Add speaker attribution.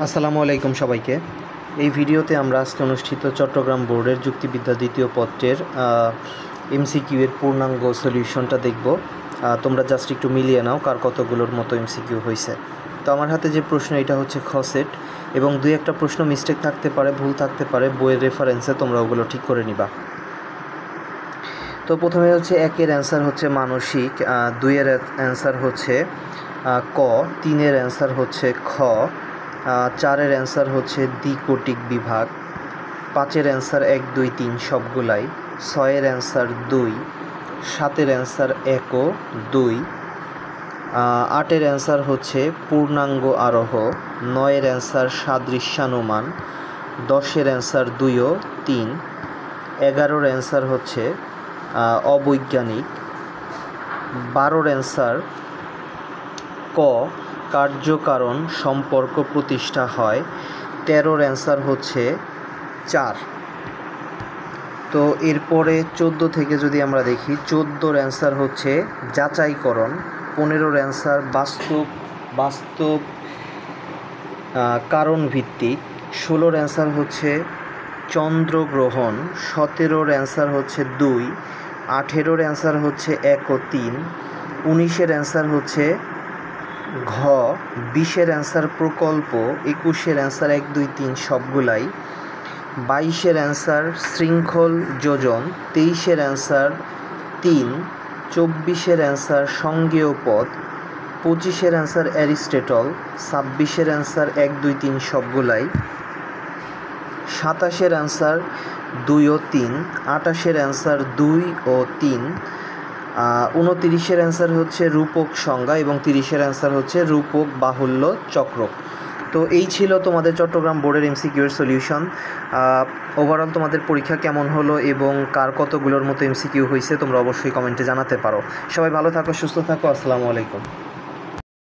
Speaker 1: আসসালামু আলাইকুম সবাইকে। এই ভিডিওতে আমরা আজকে অনুষ্ঠিত চট্টগ্রাম বোর্ডের যুক্তিবিদ্যা দ্বিতীয় পত্রের এমসিকিউ এর পূর্ণাঙ্গ সলিউশনটা দেখব। তোমরা জাস্ট একটু মিলিয়ে নাও কার কতগুলোর মতো এমসিকিউ হয়েছে। তো আমার হাতে যে প্রশ্ন এটা হচ্ছে খ সেট, এবং দুই একটা প্রশ্ন মিস্টেক থাকতে পারে, ভুল থাকতে পারে, বইয়ের রেফারেন্সে তোমরা ওগুলো ঠিক করে নিবা। তো প্রথমে হচ্ছে একের অ্যান্সার হচ্ছে মানসিক, দুইয়ের অ্যান্সার হচ্ছে ক, তিনের অ্যান্সার হচ্ছে খ, চারের অ্যান্সার হচ্ছে দ্বিকোটিক বিভাগ, পাঁচের অ্যান্সার 1, 2, 3 সবগুলাই, ছয়ের অ্যান্সার 2, সাতের অ্যান্সার 1 ও 2, আটের অ্যান্সার হচ্ছে পূর্ণাঙ্গ আরোহ, নয়ের অ্যান্সার সাদৃশ্যানুমান, 10-এর অ্যান্সার 2 ও 3, 11-ওর অ্যান্সার হচ্ছে অবৈজ্ঞানিক, 12-ওর অ্যান্সার ক, কার্যকারণ সম্পর্ক প্রতিষ্ঠা হয়, 13-ওর অ্যান্সার হচ্ছে 4। তো এরপরে 14 থেকে যদি আমরা দেখি, 14-ওর অ্যান্সার হচ্ছে যাচাইকরণ, 15-ওর অ্যান্সার বাস্তব কারণ ভিত্তিক, 16-ওর অ্যান্সার হচ্ছে চন্দ্রগ্রহণ, 17-ওর অ্যান্সার হচ্ছে 2, 18-ওর অ্যান্সার হচ্ছে 1 ও 3, 19-এর অ্যান্সার হচ্ছে ঘ, 20-এর অ্যান্সার প্রকল্প, 21-এর অ্যান্সার 1, 2, 3 সবগুলাই, 22-এর অ্যান্সার শৃঙ্খল যোজন, 23-এর অ্যান্সার 3, 24-এর অ্যান্সার সঙ্গেয় পদ, 25-এর অ্যান্সার অ্যারিস্টটল, 26-এর অ্যান্সার 1, 2, 3 সবগুলাই, 27-এর অ্যান্সার 2 ও 3, 28-এর অ্যান্সার 2 ও 3, 29-এর অ্যান্সার হচ্ছে রূপক সংজ্ঞা, এবং 30-এর অ্যান্সার হচ্ছে রূপক বাহুল্য চক্রক। তো এই ছিল তোমাদের চট্টগ্রাম বোর্ডের এমসিকিউ এর সলিউশন। ওভারঅল তোমাদের পরীক্ষা কেমন হলো এবং কার কতগুলোর মতো এমসিকিউ হয়েছে তোমরা অবশ্যই কমেন্টে জানাতে পারো। সবাই ভালো থাকো, সুস্থ থাকো, আসসালামু আলাইকুম।